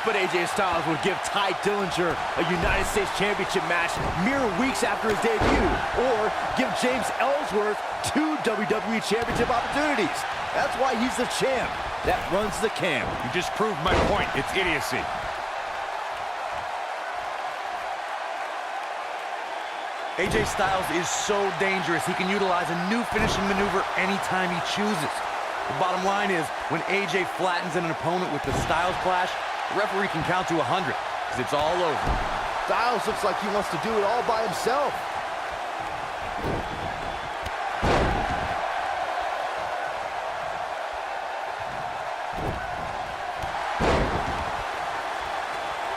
But AJ Styles would give Ty Dillinger a United States Championship match mere weeks after his debut, or give James Ellsworth 2 WWE Championship opportunities. That's why he's the champ that runs the camp. You just proved my point. It's idiocy. AJ Styles is so dangerous. He can utilize a new finishing maneuver anytime he chooses. The bottom line is, when AJ flattens an opponent with the Styles Clash, the referee can count to 100, because it's all over. Styles looks like he wants to do it all by himself.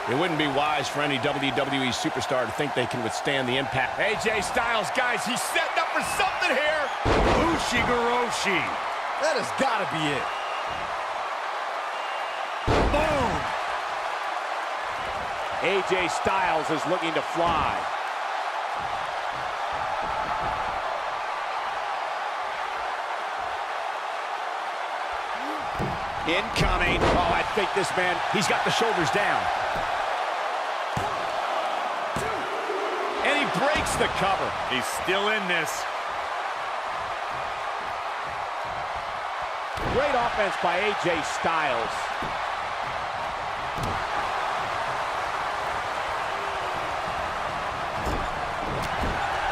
It wouldn't be wise for any WWE superstar to think they can withstand the impact. AJ Styles, guys, he's setting up for something here. Ushigoroshi. That has got to be it. Boom. AJ Styles is looking to fly. Incoming. Oh, I think this man, he's got the shoulders down. And he breaks the cover. He's still in this. Great offense by AJ Styles.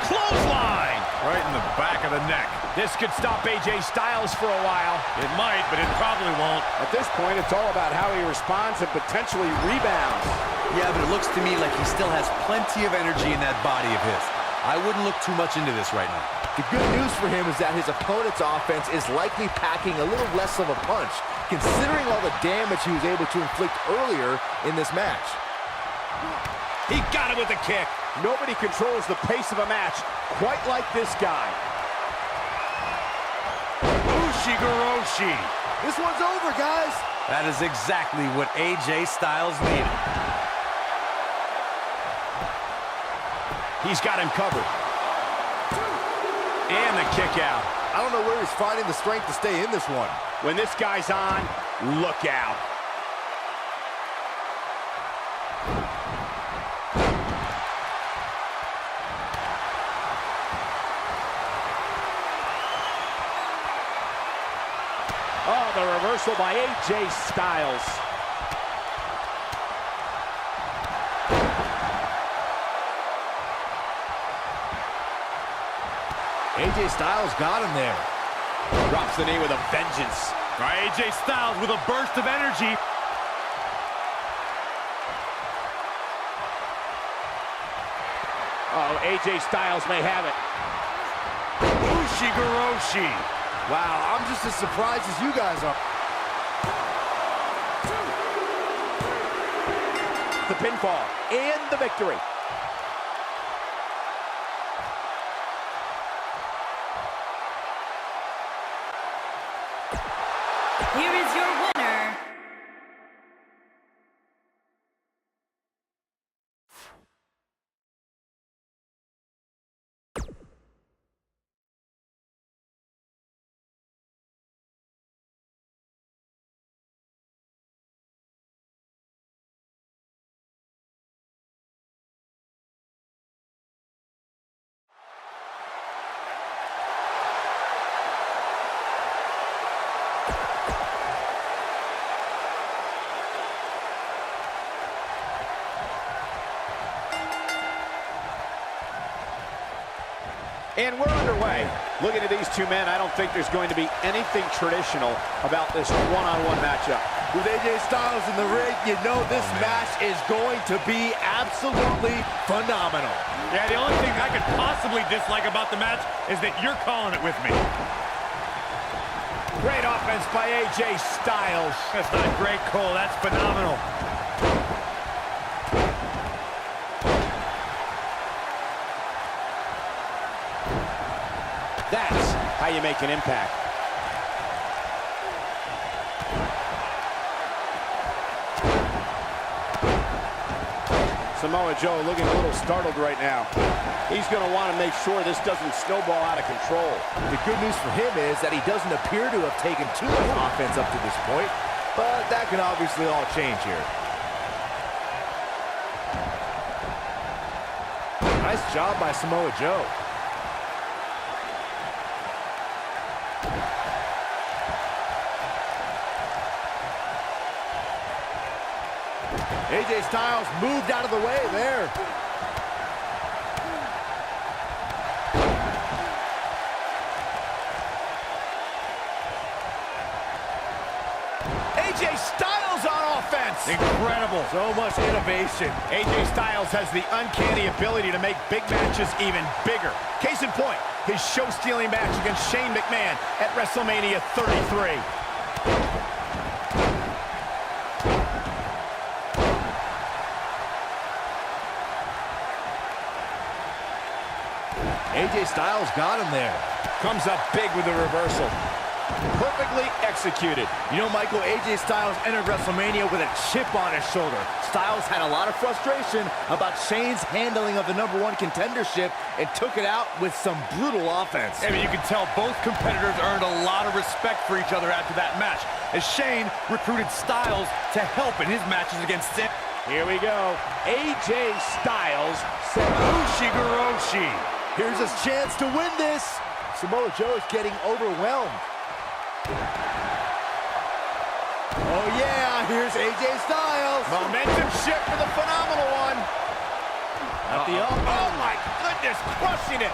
Clothesline. Right in the back of the neck. This could stop AJ Styles for a while. It might, but it probably won't. At this point, it's all about how he responds and potentially rebounds. Yeah, but it looks to me like he still has plenty of energy in that body of his. I wouldn't look too much into this right now. The good news for him is that his opponent's offense is likely packing a little less of a punch, considering all the damage he was able to inflict earlier in this match. He got it with a kick. Nobody controls the pace of a match quite like this guy. Ushigoroshi. This one's over, guys. That is exactly what AJ Styles needed. He's got him covered. And the kick out. I don't know where he's finding the strength to stay in this one. When this guy's on, look out. Oh, the reversal by AJ Styles. AJ Styles got him there. Drops the knee with a vengeance. Right, AJ Styles with a burst of energy. Oh, AJ Styles may have it. Ushigoroshi. Wow, I'm just as surprised as you guys are. The pinfall and the victory. Here is your winner, And we're underway. Looking at these two men, I don't think there's going to be anything traditional about this one-on-one matchup. With AJ Styles in the ring, you know this match is going to be absolutely phenomenal. Yeah, the only thing I could possibly dislike about the match is that you're calling it with me. Great offense by AJ Styles. That's not great, Cole. That's phenomenal. That's how you make an impact. Samoa Joe looking a little startled right now. He's going to want to make sure this doesn't snowball out of control. The good news for him is that he doesn't appear to have taken too much offense up to this point, but that can obviously all change here. Nice job by Samoa Joe. AJ Styles moved out of the way there. AJ Styles on offense. Incredible. So much innovation. AJ Styles has the uncanny ability to make big matches even bigger. Case in point, his show-stealing match against Shane McMahon at WrestleMania 33. AJ Styles got him there. Comes up big with the reversal. Perfectly executed. You know, Michael, AJ Styles entered WrestleMania with a chip on his shoulder. Styles had a lot of frustration about Shane's handling of the #1 contendership and took it out with some brutal offense. I mean, you can tell both competitors earned a lot of respect for each other after that match, as Shane recruited Styles to help in his matches against Sam. Here we go. AJ Styles said Ushigoroshi. Here's his chance to win this. Samoa Joe is getting overwhelmed. Oh yeah, here's AJ Styles. momentum shift for the phenomenal one. At the elbow. Oh my goodness, crushing it.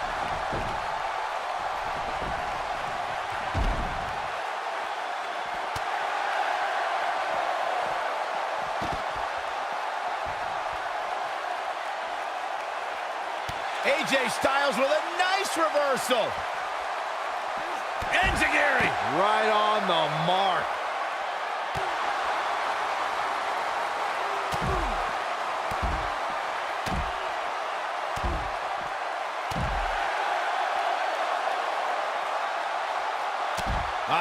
AJ Styles with a nice reversal. Enziguri. Right on the mark.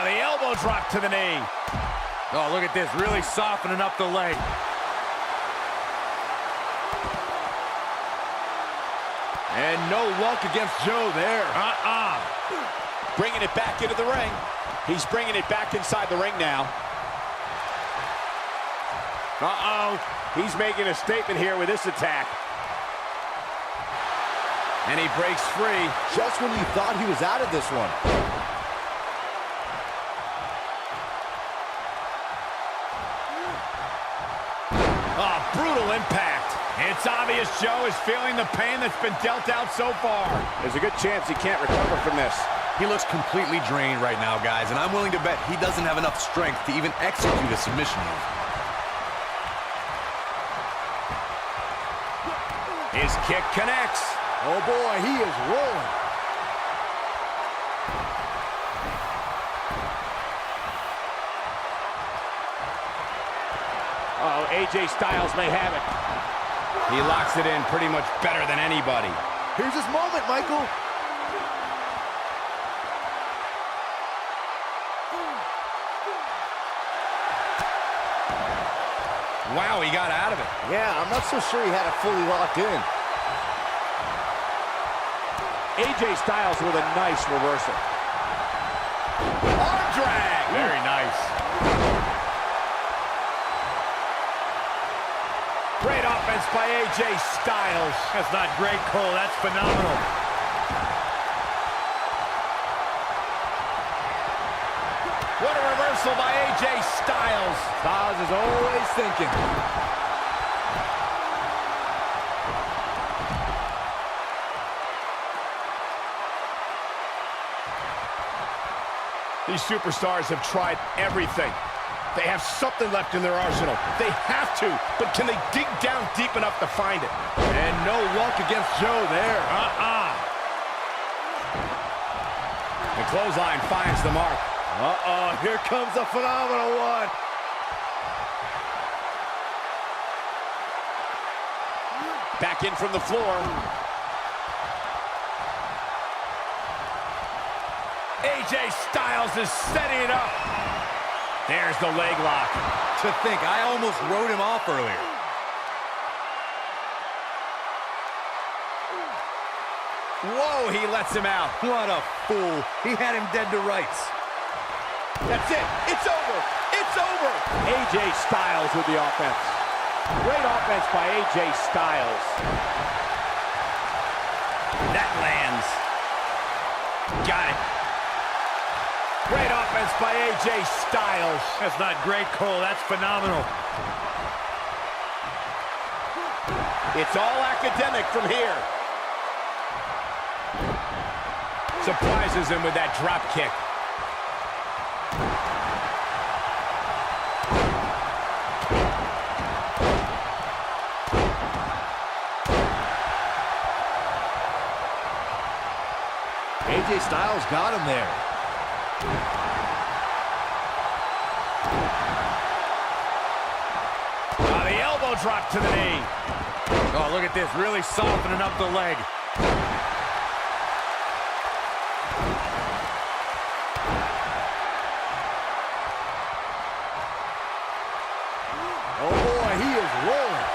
The elbow drop to the knee. Oh, look at this, really softening up the leg. And no luck against Joe there. Bringing it back into the ring. He's bringing it back inside the ring now. He's making a statement here with this attack. And he breaks free. Just when you thought he was out of this one. Brutal impact. It's obvious Joe is feeling the pain that's been dealt out so far. There's a good chance he can't recover from this. He looks completely drained right now, guys, and I'm willing to bet he doesn't have enough strength to even execute a submission move. His kick connects. Oh boy, he is rolling. Oh, AJ Styles may have it. He locks it in pretty much better than anybody. Here's his moment, Michael. Wow, he got out of it. Yeah, I'm not so sure he had it fully locked in. AJ Styles with a nice reversal. Arm drag. Very nice. Great offense by AJ Styles. That's not great, Cole. That's phenomenal. What a reversal by AJ Styles. Styles is always thinking. These superstars have tried everything. They have something left in their arsenal. They have to, but can they dig down deep enough to find it? And no luck against Joe there. The clothesline finds the mark. Here comes a phenomenal one. Back in from the floor. AJ Styles is setting it up. There's the leg lock. To think, I almost wrote him off earlier. Whoa, he lets him out. What a fool. He had him dead to rights. That's it. It's over. It's over. AJ Styles with the offense. Great offense by AJ Styles. That lands. Got it. Great offense by AJ Styles. That's not great, Cole. That's phenomenal. It's all academic from here. Surprises him with that drop kick. AJ Styles got him there. The elbow drop to the knee. Oh, look at this. Really softening up the leg. Oh boy, he is rolling.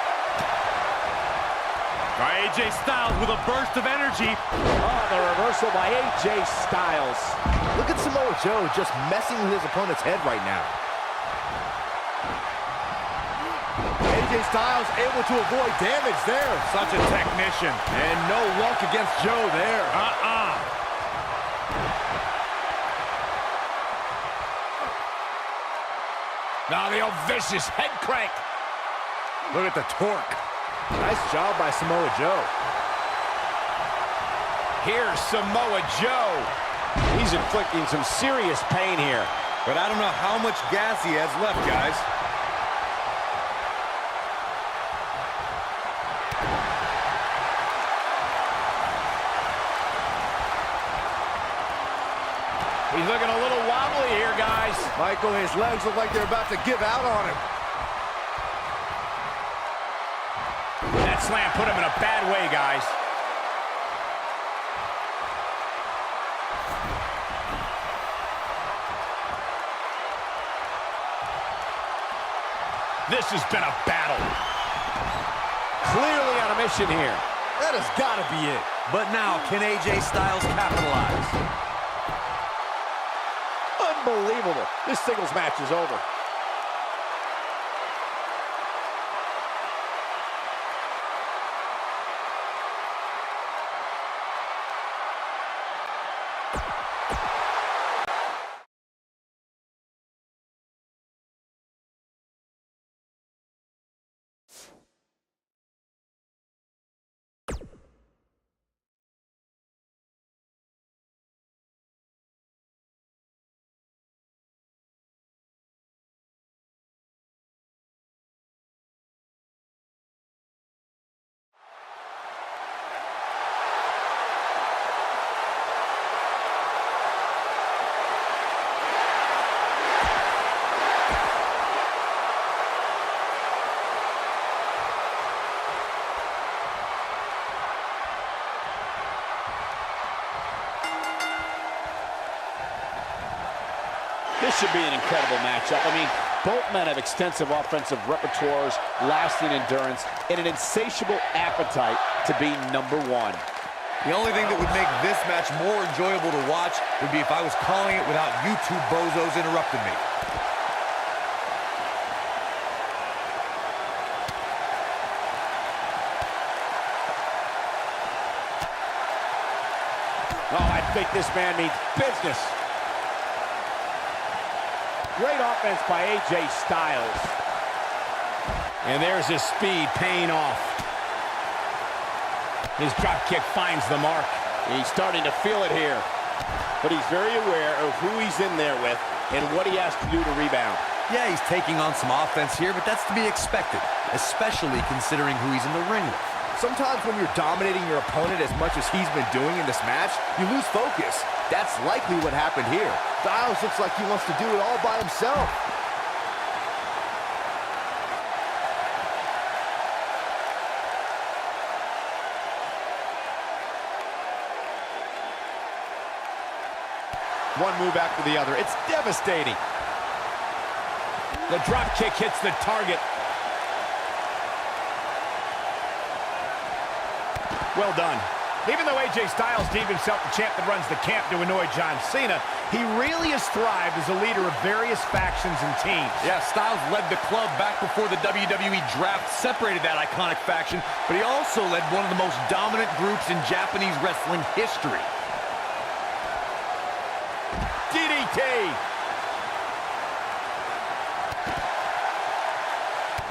AJ Styles with a burst of energy. Oh, the reversal by AJ Styles. Look at Samoa Joe just messing with his opponent's head right now. AJ Styles able to avoid damage there. Such a technician. And no luck against Joe there. Now the old vicious head crank. Look at the torque. Nice job by Samoa Joe. Here's Samoa Joe. He's inflicting some serious pain here. But I don't know how much gas he has left, guys. He's looking a little wobbly here, guys. Michael, his legs look like they're about to give out on him. That slam put him in a bad way, guys. This has been a battle. Clearly on a mission here. That has got to be it. But now, can AJ Styles capitalize? Unbelievable. This singles match is over. This should be an incredible matchup. I mean, both men have extensive offensive repertoires, lasting endurance, and an insatiable appetite to be number one. The only thing that would make this match more enjoyable to watch would be if I was calling it without you two bozos interrupting me. Oh, I think this man means business. Great offense by AJ Styles. And there's his speed paying off. His drop kick finds the mark. He's starting to feel it here. But he's very aware of who he's in there with and what he has to do to rebound. Yeah, he's taking on some offense here, but that's to be expected, especially considering who he's in the ring with. Sometimes when you're dominating your opponent as much as he's been doing in this match, you lose focus. That's likely what happened here. Styles looks like he wants to do it all by himself. One move after the other. It's devastating. The drop kick hits the target. Well done. Even though AJ Styles deemed himself the champ that runs the camp to annoy John Cena, He really has thrived as a leader of various factions and teams. Yeah, Styles led the club back before the WWE draft separated that iconic faction, but he also led one of the most dominant groups in Japanese wrestling history. DDT!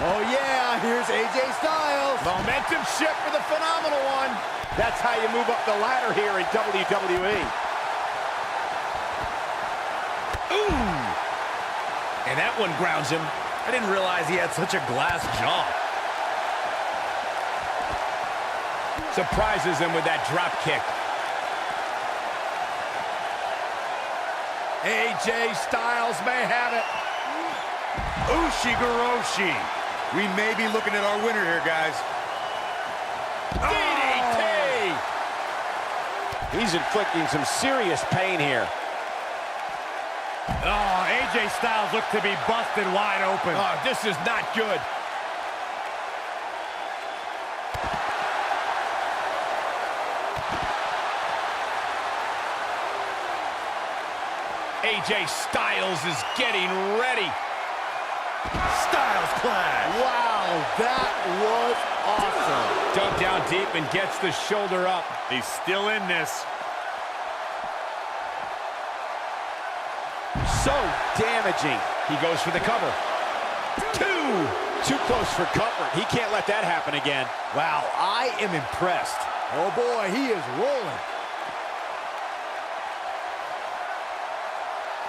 Oh yeah, here's AJ Styles. Momentum shift for the Phenomenal One. That's how you move up the ladder here in WWE. Ooh! And that one grounds him. I didn't realize he had such a glass jaw. Surprises him with that drop kick. AJ Styles may have it. Ushigoroshi. We may be looking at our winner here, guys. DDT! He's inflicting some serious pain here. Oh, AJ Styles looked to be busted wide open. Oh, this is not good. AJ Styles is getting ready. Styles clash. Wow, that was awesome. Dug down deep and gets the shoulder up. He's still in this. So damaging. He goes for the cover. Too close for comfort. He can't let that happen again. Wow, I am impressed. Oh boy, he is rolling.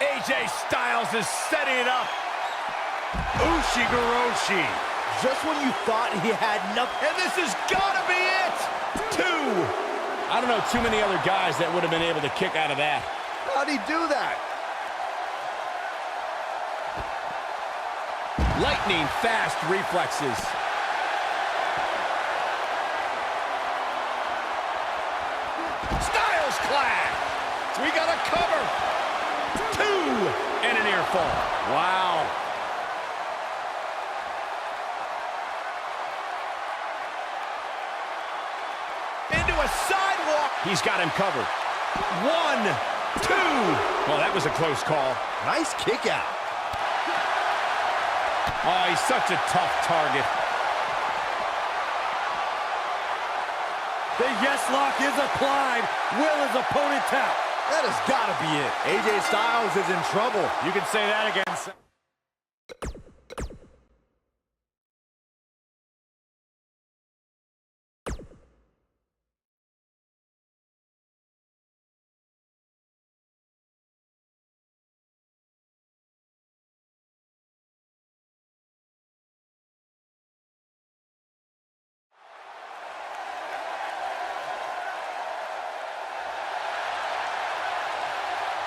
AJ Styles is setting it up. Ushigoroshi. Just when you thought he had nothing. And this has got to be it. 2. I don't know too many other guys that would have been able to kick out of that. How'd he do that? Lightning fast reflexes. Styles clash. We got a cover. 2 and an ear fall. Wow. Into a sidewalk. He's got him covered. 1, 2. Well, that was a close call. Nice kick out. Oh, he's such a tough target. The yes lock is applied. Will his opponent tap? That has got to be it. AJ Styles is in trouble. You can say that again.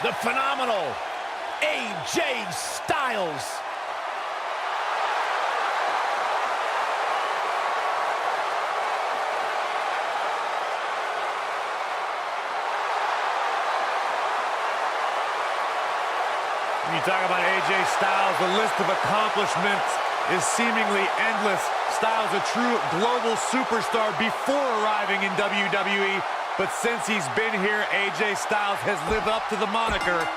The phenomenal AJ Styles. When you talk about AJ Styles, the list of accomplishments is seemingly endless. Styles, a true global superstar before arriving in WWE. But since he's been here, AJ Styles has lived up to the moniker.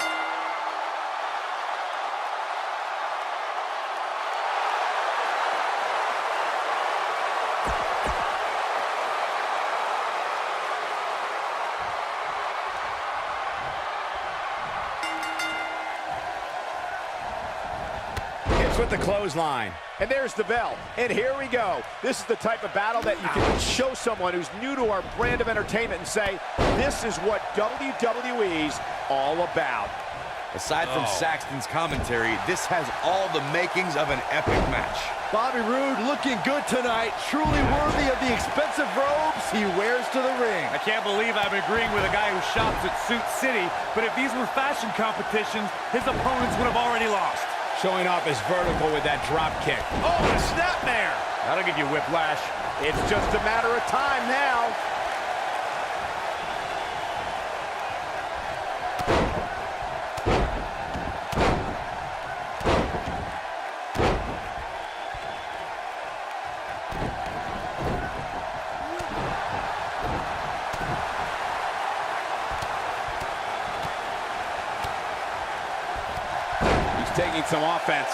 Hits with the clothesline. And there's the bell. And here we go. This is the type of battle that you can show someone who's new to our brand of entertainment and say, this is what WWE's all about. Aside from Saxton's commentary, this has all the makings of an epic match. Bobby Roode looking good tonight. Truly worthy of the expensive robes he wears to the ring. I can't believe I'm agreeing with a guy who shops at Suit City, but if these were fashion competitions, his opponents would have already lost. Showing off his vertical with that drop kick. Oh, a snapmare. That'll give you whiplash. It's just a matter of time now. taking some offense.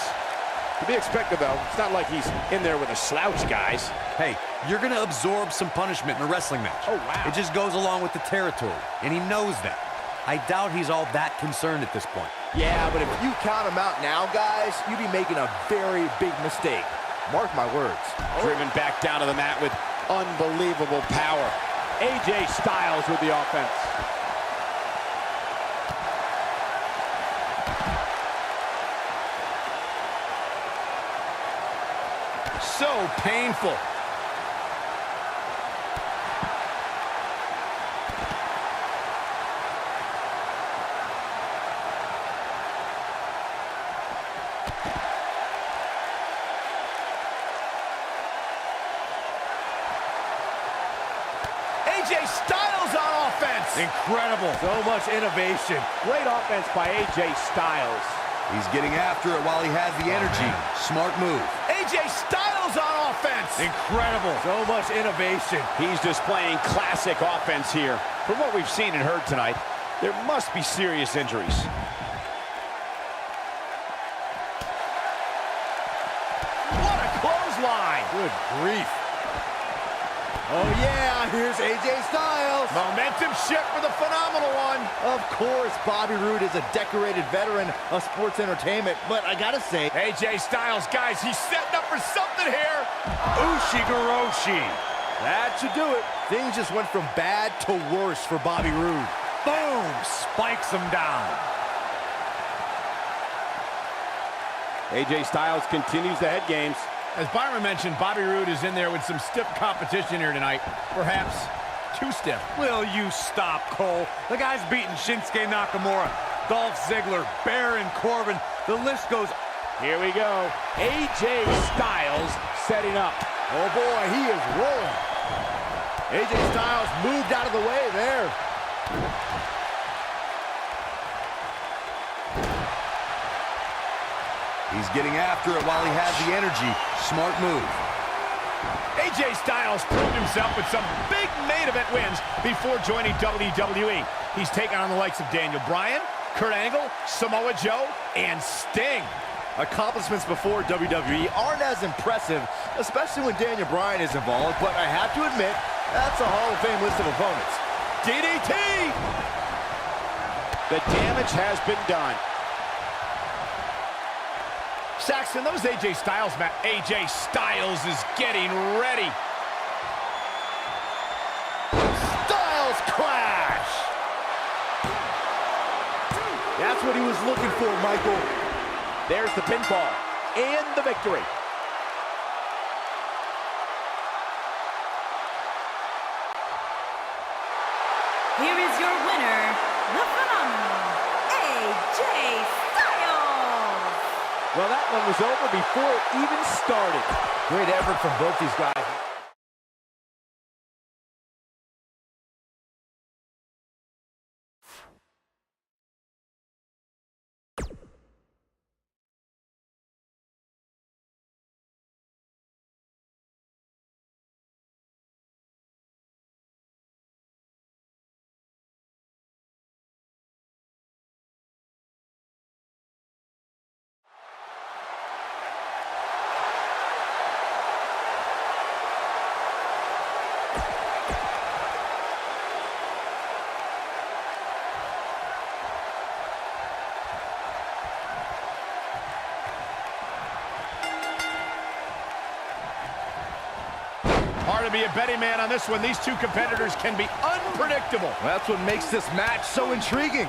To be expected, though. It's not like he's in there with a slouch, guys. Hey, you're going to absorb some punishment in a wrestling match. Oh, wow. It just goes along with the territory, and he knows that. I doubt he's all that concerned at this point. Yeah, but if you count him out now, guys, you'd be making a very big mistake. Mark my words. Driven back down to the mat with unbelievable power. AJ Styles with the offense. So painful. AJ Styles on offense. Incredible. So much innovation. Great offense by AJ Styles. He's getting after it while he has the energy. Smart move. AJ Styles on offense. Incredible. So much innovation. He's displaying classic offense here. From what we've seen and heard tonight, there must be serious injuries. What a clothesline. Good grief. Oh, yeah, here's AJ Styles. Momentum shift for the phenomenal one. Of course, Bobby Roode is a decorated veteran of sports entertainment, but I gotta say, AJ Styles, guys, he's setting up for something here. Ushigoroshi. that should do it. Things just went from bad to worse for Bobby Roode. Boom. Spikes him down. AJ Styles continues the head games. As Byron mentioned, Bobby Roode is in there with some stiff competition here tonight. Perhaps too stiff. Will you stop, Cole? The guy's beating Shinsuke Nakamura, Dolph Ziggler, Baron Corbin. The list goes. Here we go. AJ Styles setting up. Oh boy, he is rolling. AJ Styles moved out of the way there. He's getting after it while he has the energy. Smart move. AJ Styles proved himself with some big main event wins before joining WWE. He's taken on the likes of Daniel Bryan, Kurt Angle, Samoa Joe, and Sting. Accomplishments before WWE aren't as impressive, especially when Daniel Bryan is involved, but I have to admit, that's a Hall of Fame list of opponents. DDT! The damage has been done. Saxton, those AJ Styles, AJ Styles is getting ready. Styles clash! That's what he was looking for, Michael. There's the pinfall and the victory. Here is your winner, the phenomenal AJ Styles. Well, that one was over before it even started. Great effort from both these guys. Hard to be a betting man on this one. These two competitors can be unpredictable. That's what makes this match so intriguing.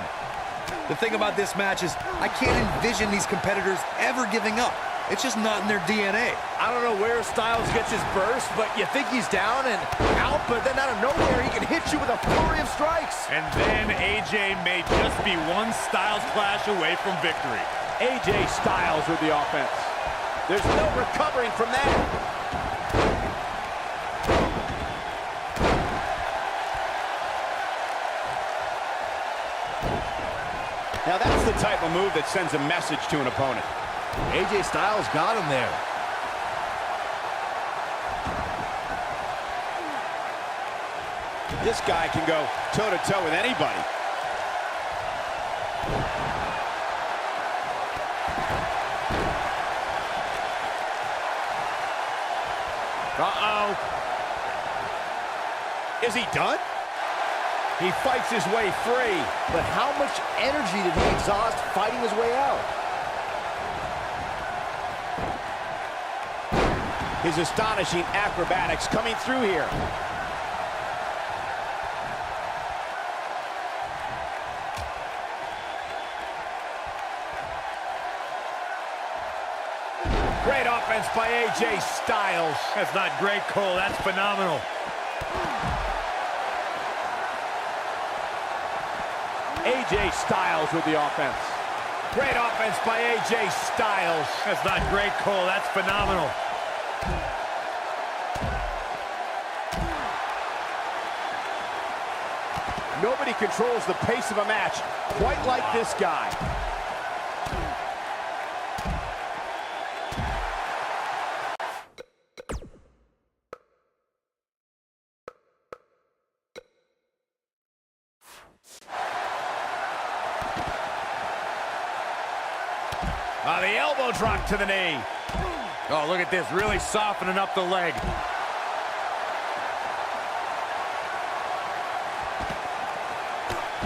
The thing about this match is I can't envision these competitors ever giving up. It's just not in their DNA. I don't know where Styles gets his burst, but you think he's down and out, but then out of nowhere, he can hit you with a flurry of strikes. And then AJ may just be one Styles clash away from victory. AJ Styles with the offense. There's no recovering from that. Now that's the type of move that sends a message to an opponent. AJ Styles got him there. This guy can go toe-to-toe with anybody. Uh-oh. Is he done? He fights his way free. But how much energy did he exhaust fighting his way out? His astonishing acrobatics coming through here. Great offense by AJ Styles. That's not great, Cole. That's phenomenal. AJ Styles with the offense. Great offense by AJ Styles. That's not great, Cole. That's phenomenal. Nobody controls the pace of a match quite like this guy. The elbow drop to the knee. Oh, look at this. Really softening up the leg.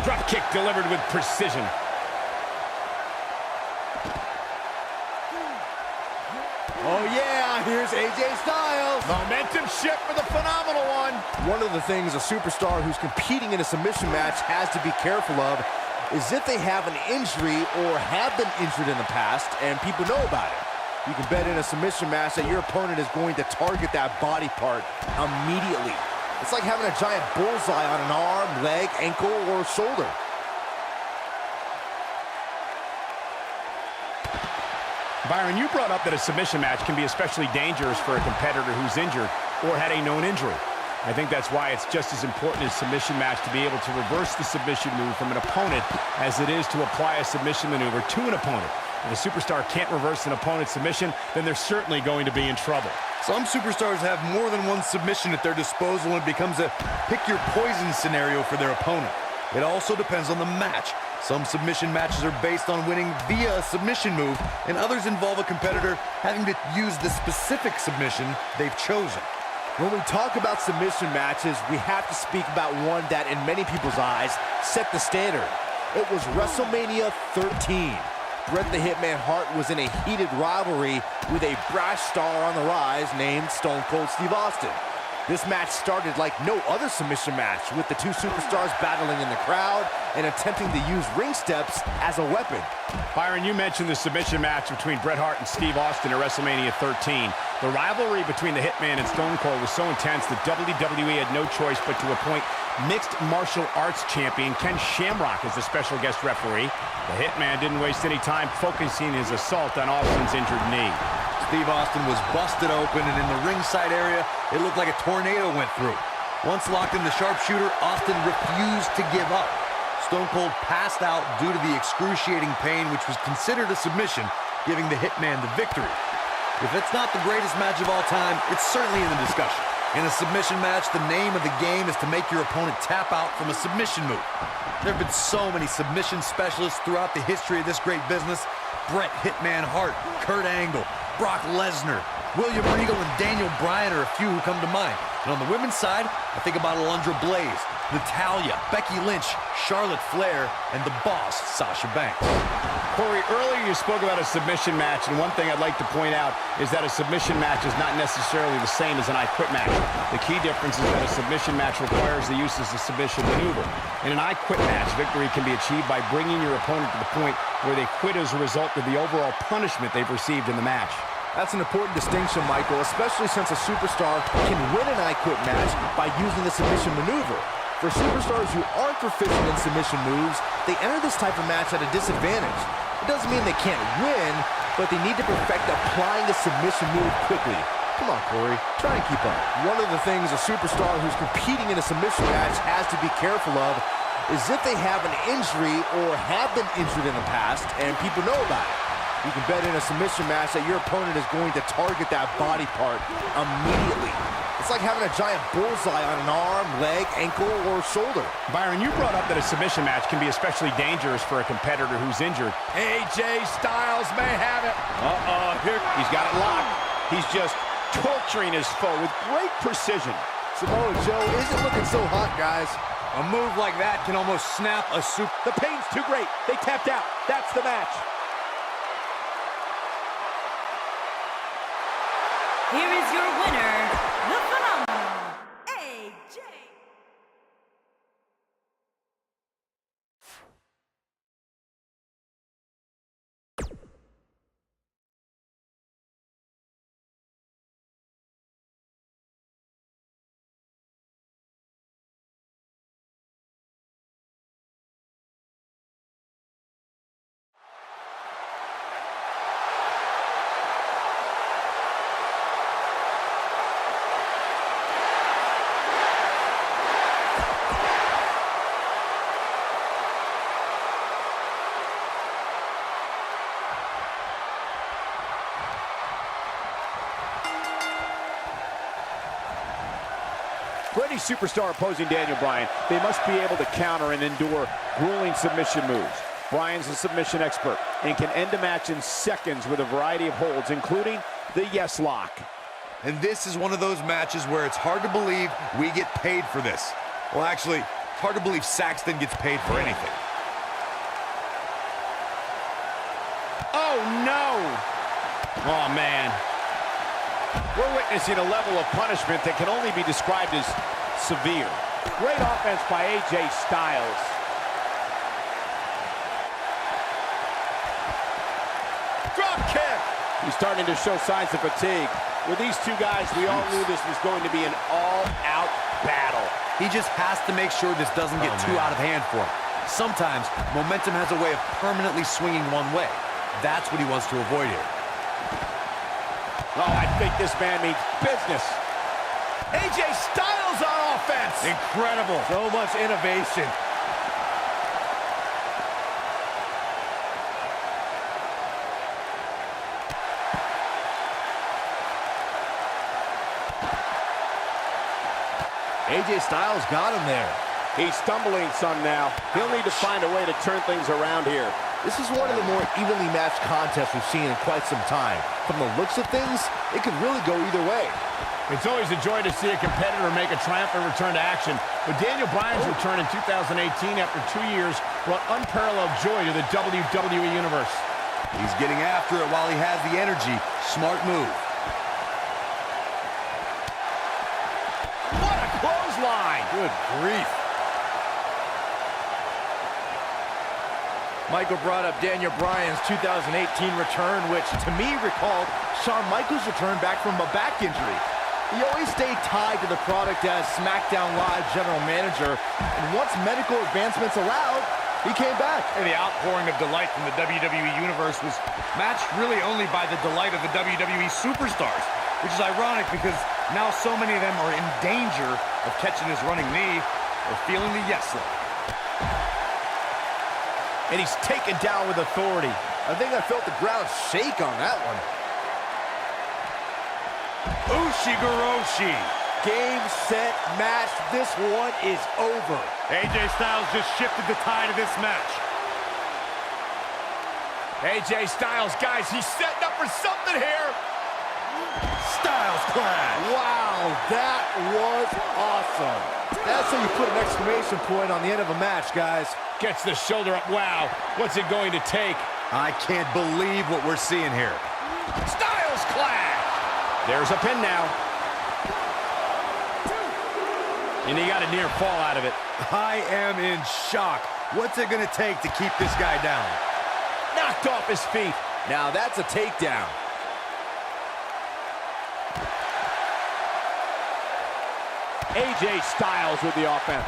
Drop kick delivered with precision. Oh yeah, here's AJ Styles. Momentum shift for the phenomenal one. One of the things a superstar who's competing in a submission match has to be careful of is if they have an injury or have been injured in the past and people know about it. You can bet in a submission match that your opponent is going to target that body part immediately. It's like having a giant bullseye on an arm, leg, ankle, or shoulder. Byron, you brought up that a submission match can be especially dangerous for a competitor who's injured or had a known injury. I think that's why it's just as important in a submission match to be able to reverse the submission move from an opponent as it is to apply a submission maneuver to an opponent. If a superstar can't reverse an opponent's submission, then they're certainly going to be in trouble. Some superstars have more than one submission at their disposal, and it becomes a pick-your-poison scenario for their opponent. It also depends on the match. Some submission matches are based on winning via a submission move, and others involve a competitor having to use the specific submission they've chosen. When we talk about submission matches, we have to speak about one that, in many people's eyes, set the standard. It was WrestleMania 13. Bret the Hitman Hart was in a heated rivalry with a brash star on the rise named Stone Cold Steve Austin. This match started like no other submission match, with the two superstars battling in the crowd and attempting to use ring steps as a weapon. Byron, you mentioned the submission match between Bret Hart and Steve Austin at WrestleMania 13. The rivalry between the Hitman and Stone Cold was so intense that WWE had no choice but to appoint mixed martial arts champion Ken Shamrock as the special guest referee. The Hitman didn't waste any time focusing his assault on Austin's injured knee. Steve Austin was busted open, and in the ringside area, it looked like a tornado went through. Once locked in the sharpshooter, Austin refused to give up. Stone Cold passed out due to the excruciating pain, which was considered a submission, giving the Hitman the victory. If it's not the greatest match of all time, it's certainly in the discussion. In a submission match, the name of the game is to make your opponent tap out from a submission move. There have been so many submission specialists throughout the history of this great business. Bret Hitman Hart, Kurt Angle, Brock Lesnar, William Regal, and Daniel Bryan are a few who come to mind. And on the women's side, I think about Alundra Blaze, Natalya, Becky Lynch, Charlotte Flair, and the boss, Sasha Banks. Corey, earlier you spoke about a submission match, and one thing I'd like to point out is that a submission match is not necessarily the same as an I Quit match. The key difference is that a submission match requires the use of a submission maneuver. In an I Quit match, victory can be achieved by bringing your opponent to the point where they quit as a result of the overall punishment they've received in the match. That's an important distinction, Michael, especially since a superstar can win an I Quit match by using the submission maneuver. For superstars who aren't proficient in submission moves, they enter this type of match at a disadvantage. It doesn't mean they can't win, but they need to perfect applying the submission move quickly. Come on, Corey, try and keep up. One of the things a superstar who's competing in a submission match has to be careful of is if they have an injury or have been injured in the past and people know about it. You can bet in a submission match that your opponent is going to target that body part immediately. It's like having a giant bullseye on an arm, leg, ankle, or shoulder. Byron, you brought up that a submission match can be especially dangerous for a competitor who's injured. AJ Styles may have it. Here, he's got it locked. He's just torturing his foe with great precision. Samoa Joe isn't looking so hot, guys. A move like that can almost snap a super... The pain's too great. They tapped out. That's the match. Here is your winner, the phenomenal AJ. For any superstar opposing Daniel Bryan, they must be able to counter and endure grueling submission moves. Bryan's a submission expert and can end a match in seconds with a variety of holds, including the yes lock. And this is one of those matches where it's hard to believe we get paid for this. Well, actually, hard to believe Saxton gets paid for anything. Oh, no! Oh, man. We're witnessing a level of punishment that can only be described as severe. Great offense by AJ Styles. Drop kick! He's starting to show signs of fatigue. With these two guys, we all knew this was going to be an all-out battle. He just has to make sure this doesn't get too out of hand for him. Sometimes, momentum has a way of permanently swinging one way. That's what he wants to avoid here. Oh, I think this man means business. AJ Styles on offense. Incredible. So much innovation. AJ Styles got him there. He's stumbling some now. He'll need to find a way to turn things around here. This is one of the more evenly matched contests we've seen in quite some time. From the looks of things, it could really go either way. It's always a joy to see a competitor make a triumphant return to action, but Daniel Bryan's return in 2018 after 2 years brought unparalleled joy to the WWE Universe. He's getting after it while he has the energy. Smart move. What a clothesline! Good grief. Michael brought up Daniel Bryan's 2018 return, which to me recalled Shawn Michaels' return back from a back injury. He always stayed tied to the product as SmackDown Live general manager, and once medical advancements allowed, he came back. And the outpouring of delight from the WWE Universe was matched really only by the delight of the WWE superstars, which is ironic because now so many of them are in danger of catching his running knee or feeling the yes lock. And he's taken down with authority. I think I felt the ground shake on that one. Ushigoroshi. Game, set, match. This one is over. AJ Styles just shifted the tide of this match. AJ Styles, guys, he's setting up for something here. Styles clash. Wow, that was awesome. That's how you put an exclamation point on the end of a match, guys. Gets the shoulder up. Wow, what's it going to take? I can't believe what we're seeing here. Styles clash. There's a pin now. And he got a near fall out of it. I am in shock. What's it going to take to keep this guy down? Knocked off his feet. Now that's a takedown. AJ Styles with the offense.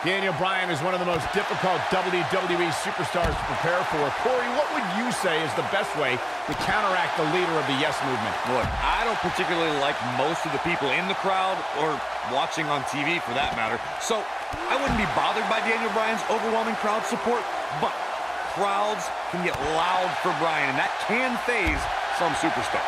Daniel Bryan is one of the most difficult WWE superstars to prepare for. Corey, what would you say is the best way to counteract the leader of the Yes Movement? Look, I don't particularly like most of the people in the crowd or watching on TV for that matter, so I wouldn't be bothered by Daniel Bryan's overwhelming crowd support, but crowds can get loud for Bryan, and that can phase some superstars.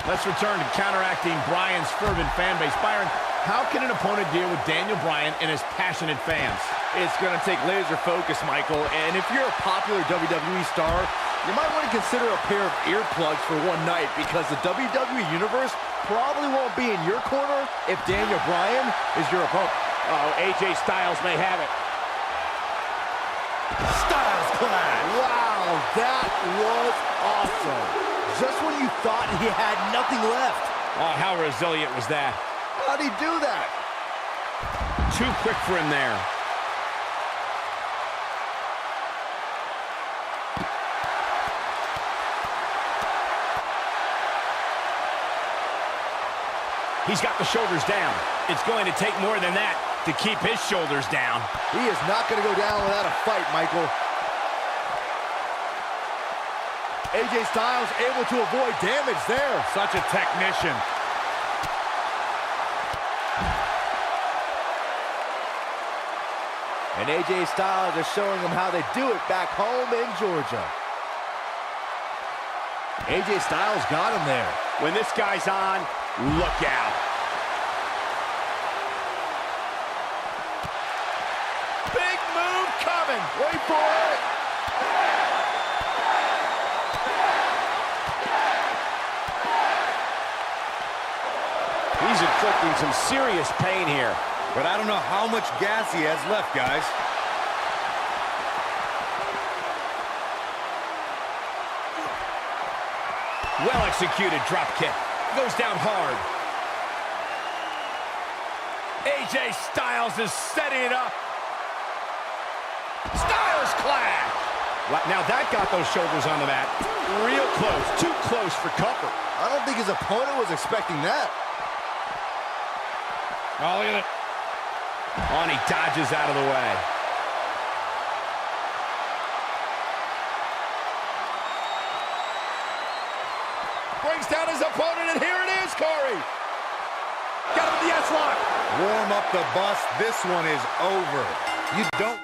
Let's return to counteracting Bryan's fervent fan base. Byron, how can an opponent deal with Daniel Bryan and his passionate fans? It's going to take laser focus, Michael, and if you're a popular WWE star, You might want to consider a pair of earplugs for one night because the WWE Universe probably won't be in your corner if Daniel Bryan is your opponent. Oh, AJ Styles may have it. Styles Clash! Wow, that was awesome. Just when you thought he had nothing left. Oh, how resilient was that? How'd he do that? Too quick for him there. He's got the shoulders down. It's going to take more than that to keep his shoulders down. He is not going to go down without a fight, Michael. AJ Styles able to avoid damage there. Such a technician. And AJ Styles is showing him how they do it back home in Georgia. AJ Styles got him there. When this guy's on, look out. Big move coming. Wait for it. He's inflicting some serious pain here. But I don't know how much gas he has left, guys. Well-executed drop kick. Goes down hard. AJ Styles is setting it up. Styles Clash! Now that got those shoulders on the mat. Real close. Too close for comfort. I don't think his opponent was expecting that. Oh, look at it. Oh, and he dodges out of the way. Brings down his opponent, and here it is, Corey. Got him in the S-lock. Warm up the bus. This one is over. You don't...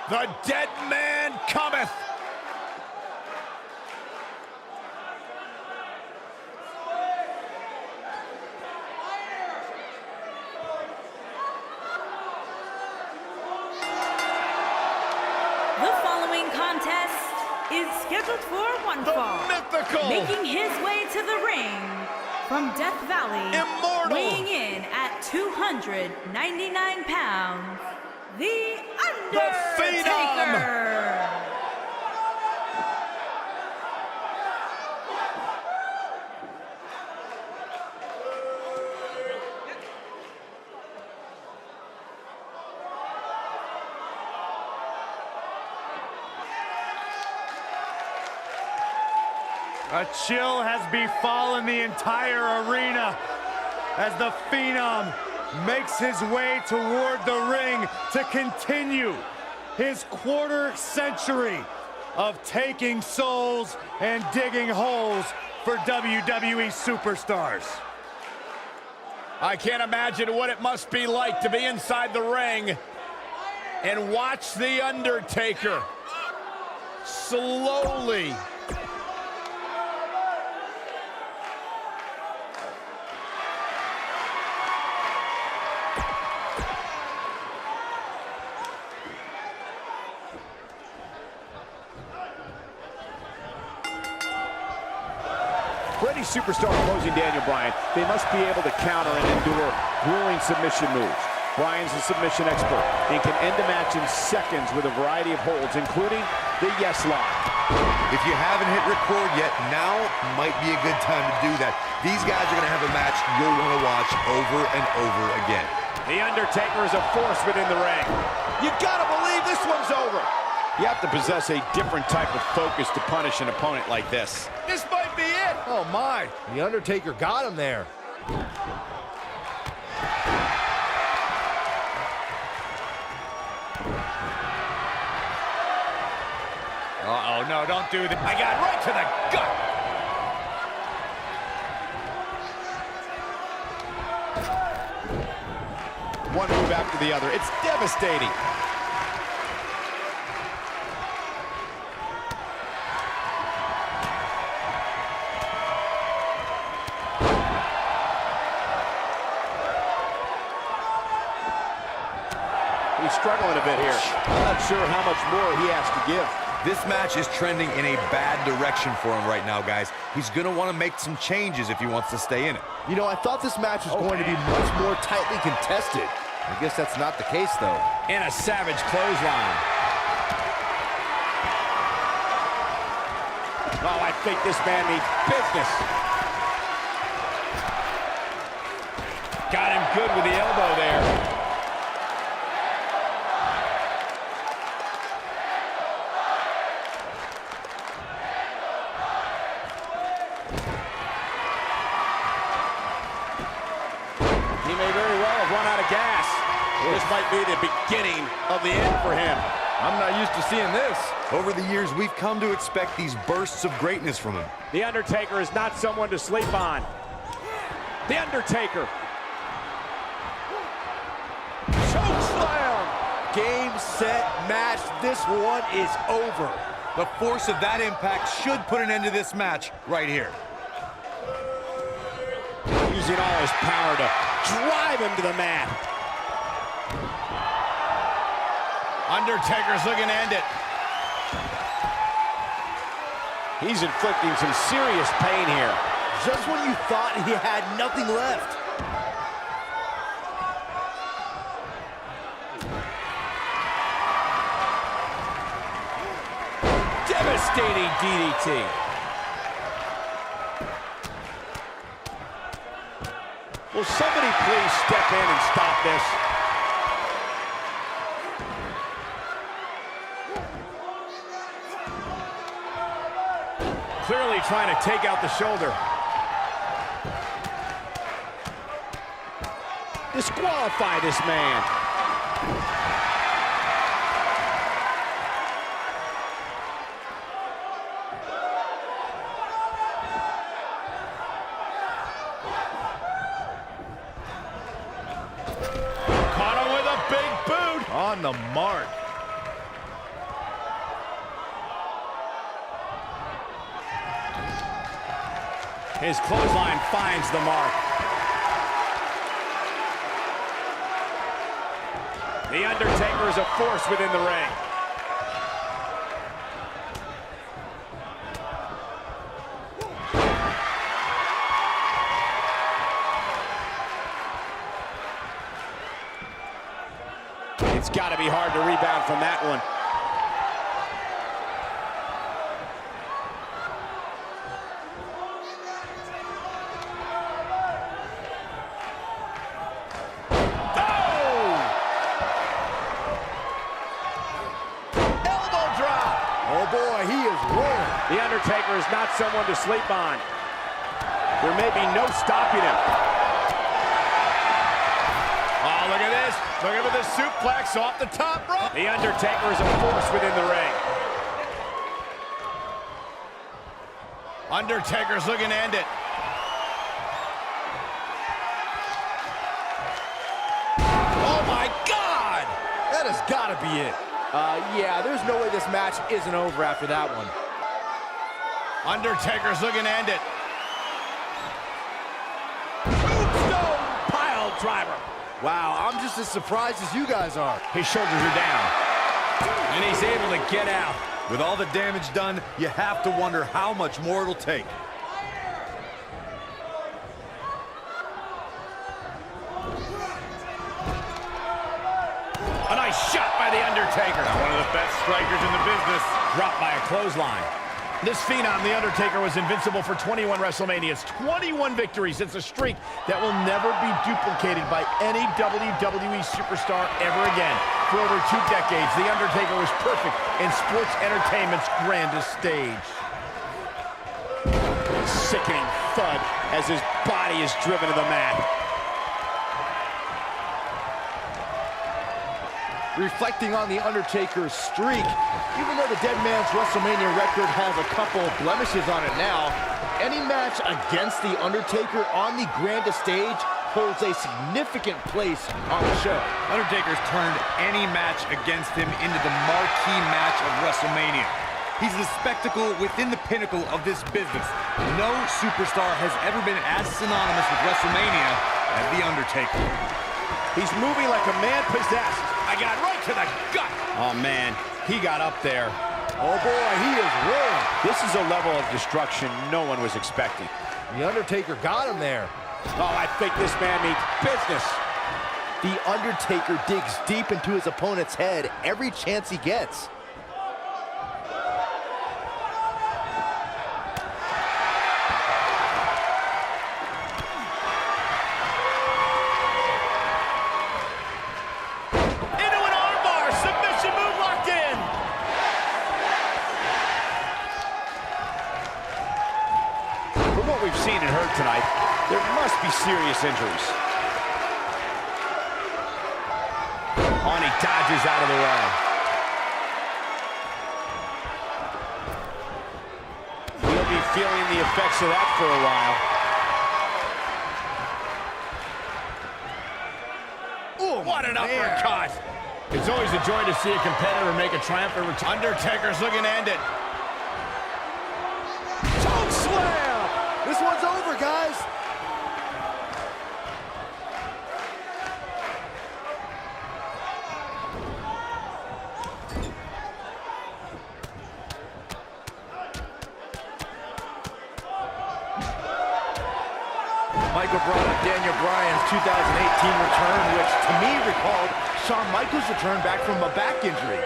The dead man cometh. The following contest is scheduled for one fall. Mythical. Making his way to the ring from Death Valley, Immortal. weighing in at 299 pounds, The Undertaker. Phenom. A chill has befallen the entire arena as the Phenom makes his way toward the ring to continue his quarter century of taking souls and digging holes for WWE superstars. I can't imagine what it must be like to be inside the ring and watch The Undertaker slowly For any superstar opposing Daniel Bryan, they must be able to counter and endure grueling submission moves. Bryan's a submission expert and can end a match in seconds with a variety of holds, including the yes lock. If you haven't hit record yet, now might be a good time to do that. These guys are going to have a match you'll want to watch over and over again. The Undertaker is a force within the ring. You gotta believe this one's over. You have to possess a different type of focus to punish an opponent like this. This might be it. Oh my, The Undertaker got him there. Uh-oh, no, don't do that. I got right to the gut. One move after the other. It's devastating. He's struggling a bit here. I'm not sure how much more he has to give. This match is trending in a bad direction for him right now, guys. He's going to want to make some changes if he wants to stay in it. You know, I thought this match was going to be much more tightly contested. I guess that's not the case, though. And a savage clothesline. Oh, I think this man needs business. Got him good with the elbow there. He may very well have run out of gas. This might be the beginning of the end for him. I'm not used to seeing this. Over the years, we've come to expect these bursts of greatness from him. The Undertaker is not someone to sleep on. The Undertaker. Chokeslam. Game, set, match. This one is over. The force of that impact should put an end to this match right here. Using all his power to drive him to the mat. Undertaker's looking to end it. He's inflicting some serious pain here. Just when you thought he had nothing left. Devastating DDT. Will somebody please step in and stop this? Clearly trying to take out the shoulder. Disqualify this man. Caught him with a big boot. On the mark. His clothesline finds the mark. The Undertaker is a force within the ring. It's got to be hard to rebound from that one. The Undertaker is not someone to sleep on. There may be no stopping him. Oh, look at this. Looking for the suplex off the top rope. The Undertaker is a force within the ring. Undertaker's looking to end it. Oh, my God! That has got to be it. Yeah, there's no way this match isn't over after that one. Undertaker's looking to end it. Tombstone pile driver. Wow, I'm just as surprised as you guys are. His shoulders are down. And he's able to get out. With all the damage done, you have to wonder how much more it'll take. A nice shot by The Undertaker. One of the best strikers in the business. Dropped by a clothesline. This Phenom, The Undertaker, was invincible for 21 WrestleManias. 21 victories. It's a streak that will never be duplicated by any WWE superstar ever again. For over 2 decades, The Undertaker was perfect in sports entertainment's grandest stage. Sickening thud as his body is driven to the mat. Reflecting on The Undertaker's streak, even though the Dead Man's WrestleMania record has a couple blemishes on it now, any match against The Undertaker on the grandest stage holds a significant place on the show. Undertaker's turned any match against him into the marquee match of WrestleMania. He's the spectacle within the pinnacle of this business. No superstar has ever been as synonymous with WrestleMania as The Undertaker. He's moving like a man possessed. I got right to the gut. Oh, man. He got up there. Oh boy, he is rolling. This is a level of destruction no one was expecting. The Undertaker got him there. Oh, I think this man means business. The Undertaker digs deep into his opponent's head every chance he gets. We've seen and heard tonight, there must be serious injuries. On, he dodges out of the way. He'll be feeling the effects of that for a while. Ooh, what an uppercut! It's always a joy to see a competitor make a triumphant return. Undertaker's looking to end it. Choke slam! This one's over, guys. Michael brought up Daniel Bryan's 2018 return, which to me recalled Shawn Michaels' return back from a back injury.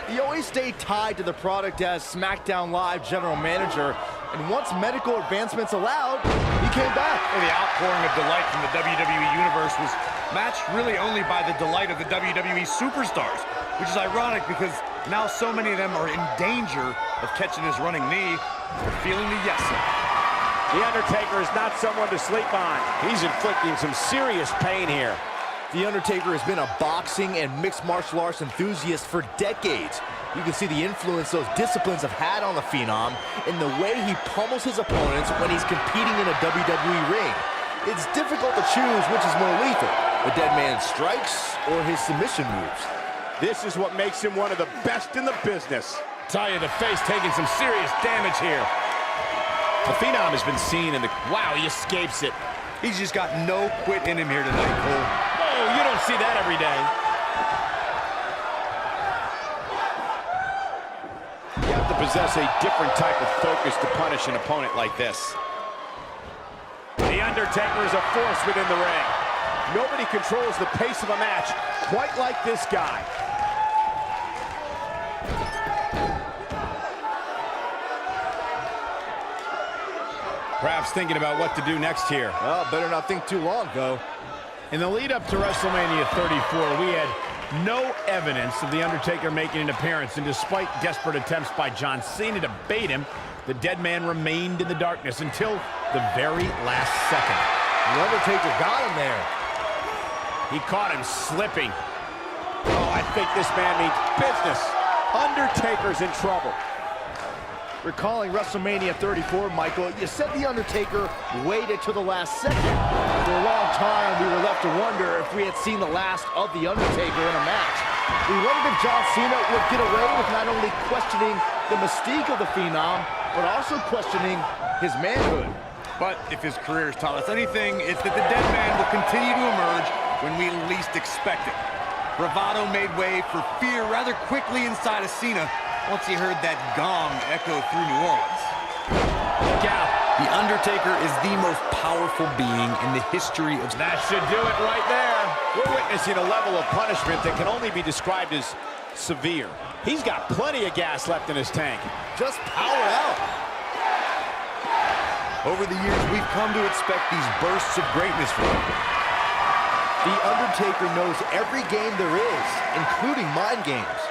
He always stayed tied to the product as SmackDown Live general manager, and once medical advancements allowed, he came back. The outpouring of delight from the WWE Universe was matched really only by the delight of the WWE superstars, which is ironic because now so many of them are in danger of catching his running knee or feeling the yes sign. The Undertaker is not someone to sleep on. He's inflicting some serious pain here. The Undertaker has been a boxing and mixed martial arts enthusiast for decades. You can see the influence those disciplines have had on the Phenom in the way he pummels his opponents when he's competing in a WWE ring. It's difficult to choose which is more lethal, the Dead Man's strikes or his submission moves. This is what makes him one of the best in the business. Tell you, the face taking some serious damage here. The Phenom has been seen in the... Wow, he escapes it. He's just got no quit in him here tonight, Cole. Oh, you don't see that every day. You have to possess a different type of focus to punish an opponent like this. The Undertaker is a force within the ring. Nobody controls the pace of a match quite like this guy. Perhaps thinking about what to do next here. Well, better not think too long, though. In the lead up to WrestleMania 34, we had no evidence of The Undertaker making an appearance, and despite desperate attempts by John Cena to bait him, the dead man remained in the darkness until the very last second. The Undertaker got him there. He caught him slipping. Oh, I think this man means business. Undertaker's in trouble. Recalling WrestleMania 34, Michael, you said The Undertaker waited to the last second. For a long time, we were left to wonder if we had seen the last of The Undertaker in a match. We wondered if John Cena would get away with not only questioning the mystique of the Phenom, but also questioning his manhood. But if his career has taught us anything, it's that the dead man will continue to emerge when we least expect it. Bravado made way for fear rather quickly inside of Cena once he heard that gong echo through New Orleans. Look out. The Undertaker is the most powerful being in the history of... That should do it right there. We're witnessing a level of punishment that can only be described as severe. He's got plenty of gas left in his tank. Just power out. Over the years, we've come to expect these bursts of greatness from him. The Undertaker knows every game there is, including mind games.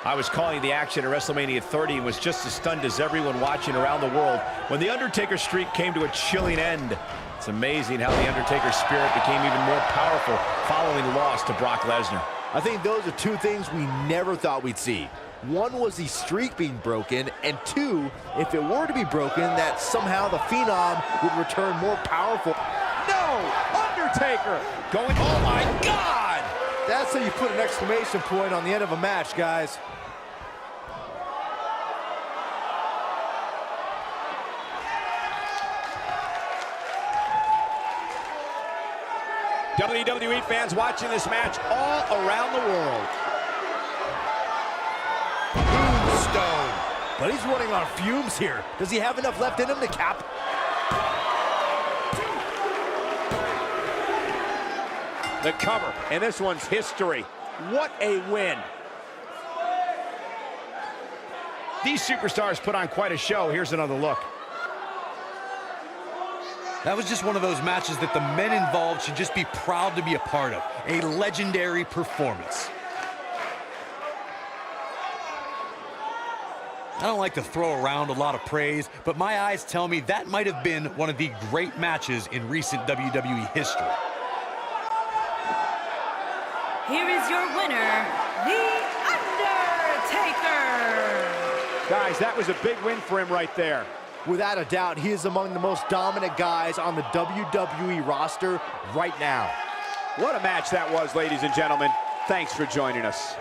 I was calling the action at WrestleMania 30 and was just as stunned as everyone watching around the world when the Undertaker streak came to a chilling end. It's amazing how the Undertaker's spirit became even more powerful following the loss to Brock Lesnar. I think those are two things we never thought we'd see. One was the streak being broken, and two, if it were to be broken, that somehow the Phenom would return more powerful. No! Undertaker! Going, oh my God! That's how you put an exclamation point on the end of a match, guys. WWE fans watching this match all around the world. Moonstone. But he's running on fumes here. Does he have enough left in him to cap? The cover, and this one's history. What a win. These superstars put on quite a show. Here's another look. That was just one of those matches that the men involved should just be proud to be a part of. A legendary performance. I don't like to throw around a lot of praise, but my eyes tell me that might have been one of the great matches in recent WWE history. Here is your winner, The Undertaker. Guys, that was a big win for him right there. Without a doubt, he is among the most dominant guys on the WWE roster right now. What a match that was, ladies and gentlemen. Thanks for joining us.